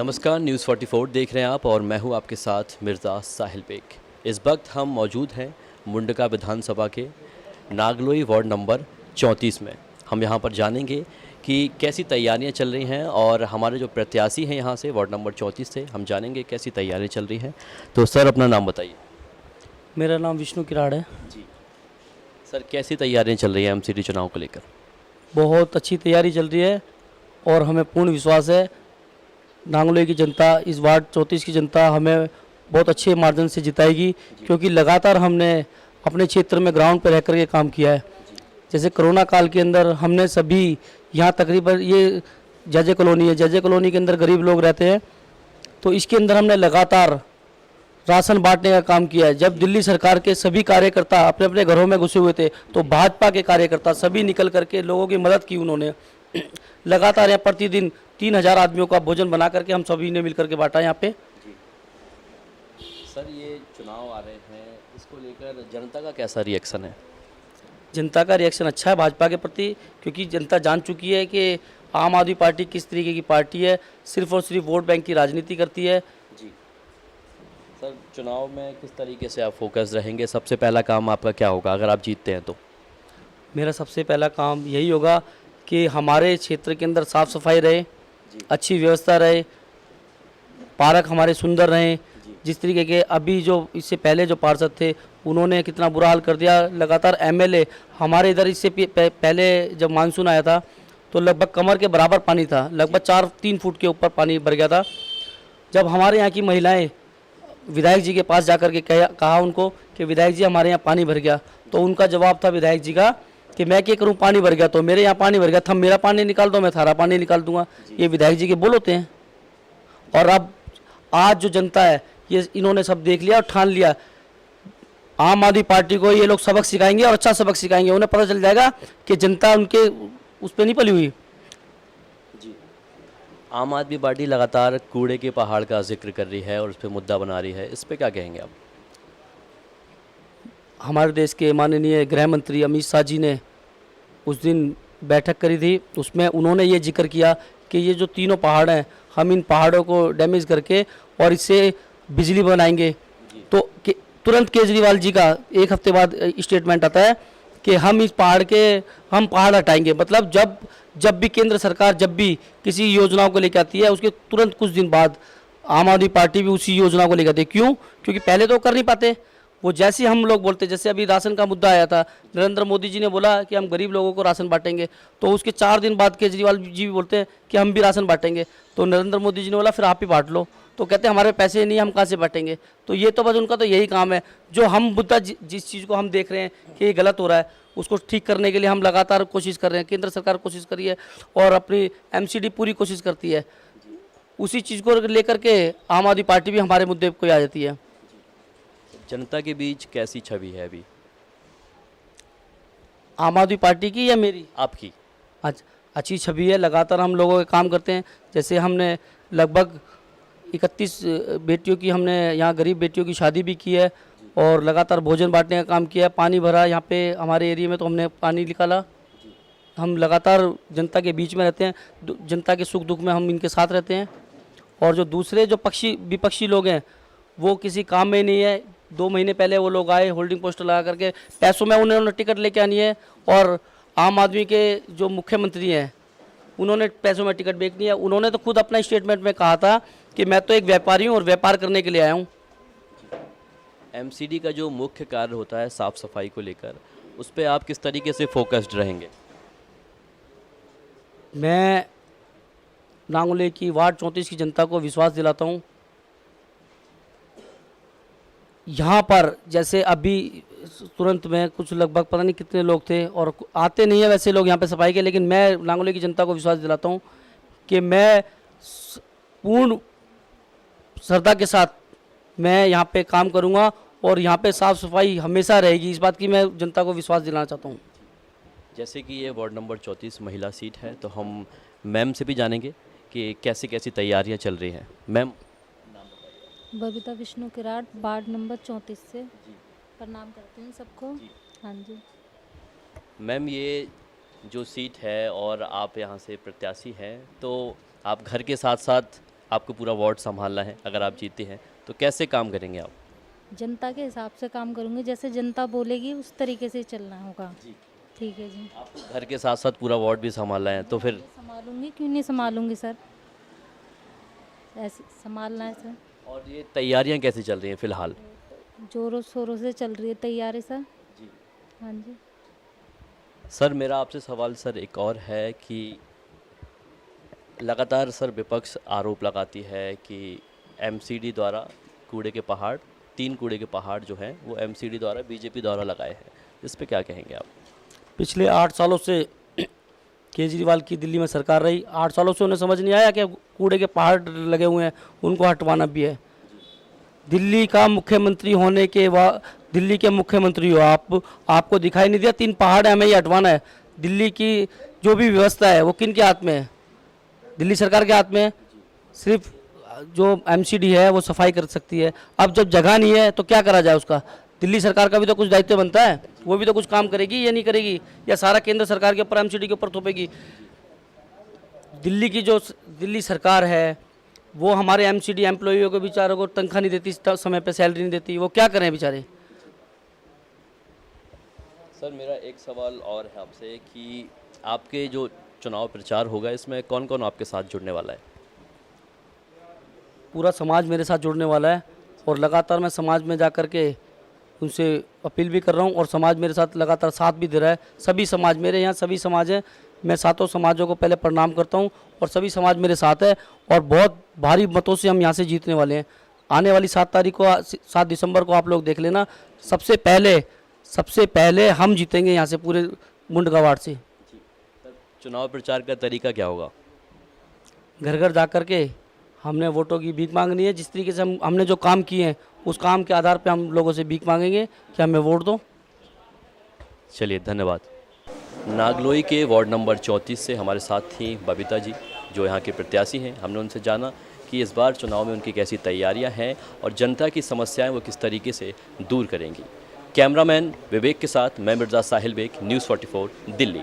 नमस्कार, न्यूज़ 44 देख रहे हैं आप और मैं हूं आपके साथ मिर्ज़ा साहिल बेग। इस वक्त हम मौजूद हैं मुंडका विधानसभा के नागलोई वार्ड नंबर 34 में। हम यहां पर जानेंगे कि कैसी तैयारियां चल रही हैं और हमारे जो प्रत्याशी हैं यहां से वार्ड नंबर 34 से हम जानेंगे कैसी तैयारियां चल रही हैं। तो सर अपना नाम बताइए। मेरा नाम विष्णु किराड़ है। जी सर, कैसी तैयारियां चल रही हैं एमसीडी चुनाव को लेकर? बहुत अच्छी तैयारी चल रही है और हमें पूर्ण विश्वास है नांगलोई की जनता, इस वार्ड 34 की जनता हमें बहुत अच्छे मार्जिन से जिताएगी, क्योंकि लगातार हमने अपने क्षेत्र में ग्राउंड पर रह कर के काम किया है। जैसे कोरोना काल के अंदर हमने सभी यहाँ तकरीबन ये जजे कॉलोनी है, जजे कॉलोनी के अंदर गरीब लोग रहते हैं, तो इसके अंदर हमने लगातार राशन बांटने का काम किया है। जब दिल्ली सरकार के सभी कार्यकर्ता अपने अपने घरों में घुसे हुए थे तो भाजपा के कार्यकर्ता सभी निकल करके लोगों की मदद की उन्होंने। लगातार यहाँ प्रतिदिन 3000 आदमियों का भोजन बना करके हम सभी ने मिलकर के बांटा यहाँ पे। सर ये चुनाव आ रहे हैं, इसको लेकर जनता का कैसा रिएक्शन है? जनता का रिएक्शन अच्छा है भाजपा के प्रति, क्योंकि जनता जान चुकी है कि आम आदमी पार्टी किस तरीके की पार्टी है, सिर्फ और सिर्फ वोट बैंक की राजनीति करती है। जी सर, चुनाव में किस तरीके से आप फोकस रहेंगे? सबसे पहला काम आपका क्या होगा अगर आप जीतते हैं तो? मेरा सबसे पहला काम यही होगा कि हमारे क्षेत्र के अंदर साफ़ सफाई रहे, अच्छी व्यवस्था रहे, पार्क हमारे सुंदर रहें। जिस तरीके के अभी जो इससे पहले जो पार्षद थे उन्होंने कितना बुरा हाल कर दिया। लगातार एमएलए हमारे इधर इससे पहले जब मानसून आया था तो लगभग कमर के बराबर पानी था, लगभग 4-3 फुट के ऊपर पानी भर गया था। जब हमारे यहाँ की महिलाएं विधायक जी के पास जाकर के कहा उनको कि विधायक जी हमारे यहाँ पानी भर गया, तो उनका जवाब था विधायक जी का कि मैं क्या करूँ, पानी भर गया तो मेरे यहाँ पानी भर गया, थम मेरा पानी निकाल दो मैं थारा पानी निकाल दूंगा। ये विधायक जी के बोल होते हैं। और अब आज जो जनता है ये इन्होंने सब देख लिया और ठान लिया, आम आदमी पार्टी को ये लोग सबक सिखाएंगे और अच्छा सबक सिखाएंगे। उन्हें पता चल जाएगा कि जनता उनके उस पर नहीं पली हुई। जी, आम आदमी पार्टी लगातार कूड़े के पहाड़ का जिक्र कर रही है और उस पर मुद्दा बना रही है, इस पर क्या कहेंगे आप? हमारे देश के माननीय गृह मंत्री अमित शाह जी ने उस दिन बैठक करी थी, उसमें उन्होंने ये जिक्र किया कि ये जो तीनों पहाड़ हैं हम इन पहाड़ों को डैमेज करके और इससे बिजली बनाएंगे। तो तुरंत केजरीवाल जी का एक हफ्ते बाद स्टेटमेंट आता है कि हम इस पहाड़ हटाएंगे। मतलब जब भी केंद्र सरकार जब भी किसी योजनाओं को लेकर आती है उसके तुरंत कुछ दिन बाद आम आदमी पार्टी भी उसी योजना को लेकर आती है। क्यों? क्योंकि पहले तो कर नहीं पाते वो, जैसे हम लोग बोलते, जैसे अभी राशन का मुद्दा आया था, नरेंद्र मोदी जी ने बोला कि हम गरीब लोगों को राशन बांटेंगे, तो उसके 4 दिन बाद केजरीवाल जी भी बोलते हैं कि हम भी राशन बांटेंगे। तो नरेंद्र मोदी जी ने बोला फिर आप ही बांट लो, तो कहते हैं हमारे पैसे नहीं, हम कहाँ से बांटेंगे। तो ये तो बस उनका तो यही काम है। जो हम मुद्दा जिस चीज़ को हम देख रहे हैं कि ये गलत हो रहा है उसको ठीक करने के लिए हम लगातार कोशिश कर रहे हैं। केंद्र सरकार कोशिश करी है और अपनी एमसीडी पूरी कोशिश करती है। उसी चीज़ को लेकर के आम आदमी पार्टी भी हमारे मुद्दे को आ जाती है। जनता के बीच कैसी छवि है अभी आम आदमी पार्टी की या मेरी? आपकी। अच्छी छवि है। लगातार हम लोगों के काम करते हैं। जैसे हमने लगभग 31 बेटियों की, हमने यहाँ गरीब बेटियों की शादी भी की है और लगातार भोजन बांटने का काम किया है। पानी भरा यहाँ पे हमारे एरिया में तो हमने पानी निकाला। हम लगातार जनता के बीच में रहते हैं, जनता के सुख दुख में हम इनके साथ रहते हैं। और जो दूसरे जो विपक्षी लोग हैं वो किसी काम में नहीं है। 2 महीने पहले वो लोग आए होल्डिंग पोस्टर लगा करके, पैसों में उन्होंने टिकट लेके आनी है। और आम आदमी के जो मुख्यमंत्री हैं उन्होंने पैसों में टिकट बेचनी है। उन्होंने तो खुद अपना स्टेटमेंट में कहा था कि मैं तो एक व्यापारी हूँ और व्यापार करने के लिए आया हूँ। एमसीडी का जो मुख्य कार्य होता है साफ़ सफाई को लेकर, उस पर आप किस तरीके से फोकस्ड रहेंगे? मैं नांगलोई की वार्ड 34 की जनता को विश्वास दिलाता हूँ। यहाँ पर जैसे अभी तुरंत में कुछ लगभग पता नहीं कितने लोग थे और आते नहीं है वैसे लोग यहाँ पे सफाई के, लेकिन मैं नांगलोई की जनता को विश्वास दिलाता हूँ कि मैं पूर्ण श्रद्धा के साथ मैं यहाँ पे काम करूँगा और यहाँ पे साफ़ सफाई हमेशा रहेगी। इस बात की मैं जनता को विश्वास दिलाना चाहता हूँ। जैसे कि ये वार्ड नंबर 34 महिला सीट है, तो हम मैम से भी जानेंगे कि कैसी कैसी तैयारियां चल रही हैं। Ma'am, Babita Vishnu किराड़, ward number 34 से प्रणाम करते हैं सबको। हाँ जी मैम, ये जो सीट है और आप यहाँ से प्रत्याशी हैं, तो आप घर के साथ साथ आपको पूरा वार्ड संभालना है, अगर आप जीते हैं तो कैसे काम करेंगे आप? जनता के हिसाब से काम करूँगी, जैसे जनता बोलेगी उस तरीके से चलना होगा। ठीक है जी। आपको घर के साथ साथ पूरा वार्ड भी संभालना है, तो फिर संभालूंगी, क्यों नहीं संभालूंगी सर, ऐसे संभालना है सर। और ये तैयारियां कैसी चल रही हैं फिलहाल? जोरों शोरों से चल रही है तैयारी सर। हाँ जी। सर मेरा आपसे सवाल सर एक और है कि लगातार सर विपक्ष आरोप लगाती है कि एमसीडी द्वारा कूड़े के पहाड़, 3 कूड़े के पहाड़ जो हैं वो एमसीडी द्वारा, बीजेपी द्वारा लगाए हैं। इस पे क्या कहेंगे आप? पिछले 8 सालों से केजरीवाल की दिल्ली में सरकार रही, 8 सालों से उन्हें समझ नहीं आया कि कूड़े के पहाड़ लगे हुए हैं, उनको हटवाना भी है। दिल्ली का मुख्यमंत्री होने के बाद, दिल्ली के मुख्यमंत्री हो आप, आपको दिखाई नहीं दिया 3 पहाड़ है, हमें ये हटवाना है। दिल्ली की जो भी व्यवस्था है वो किन के हाथ में है? दिल्ली सरकार के हाथ में है। सिर्फ जो एमसीडी है वो सफाई कर सकती है। अब जब जगह नहीं है तो क्या करा जाए उसका? दिल्ली सरकार का भी तो कुछ दायित्व बनता है, वो भी तो कुछ काम करेगी या नहीं करेगी, या सारा केंद्र सरकार के ऊपर, एमसीडी के ऊपर थोपेगी? दिल्ली की जो दिल्ली सरकार है वो हमारे एमसीडी एम्प्लॉइयों को बेचारों को तनख्वाह नहीं देती, समय पे सैलरी नहीं देती, वो क्या करें बेचारे? सर मेरा एक सवाल और है आपसे कि आपके जो चुनाव प्रचार होगा इसमें कौन कौन आपके साथ जुड़ने वाला है? पूरा समाज मेरे साथ जुड़ने वाला है और लगातार मैं समाज में जा कर के उनसे अपील भी कर रहा हूँ और समाज मेरे साथ लगातार साथ भी दे रहा है। सभी समाज, मेरे यहाँ सभी समाज हैं, मैं सातों समाजों को पहले प्रणाम करता हूँ और सभी समाज मेरे साथ है और बहुत भारी मतों से हम यहाँ से जीतने वाले हैं। आने वाली 7 तारीख को, 7 दिसंबर को आप लोग देख लेना, सबसे पहले हम जीतेंगे यहाँ से पूरे मुंडका वार्ड से। चुनाव प्रचार का तरीका क्या होगा? घर घर जा कर के हमने वोटों की भीख मांगनी है। जिस तरीके से हमने जो काम किए हैं उस काम के आधार पे हम लोगों से भीख मांगेंगे कि हमें वोट दो। चलिए धन्यवाद। नागलोई के वार्ड नंबर 34 से हमारे साथ थी बबीता जी, जो यहाँ के प्रत्याशी हैं। हमने उनसे जाना कि इस बार चुनाव में उनकी कैसी तैयारियां हैं और जनता की समस्याएं वो किस तरीके से दूर करेंगी। कैमरामैन विवेक के साथ मैं मिर्ज़ा साहिल बेग, न्यूज़ 44 दिल्ली।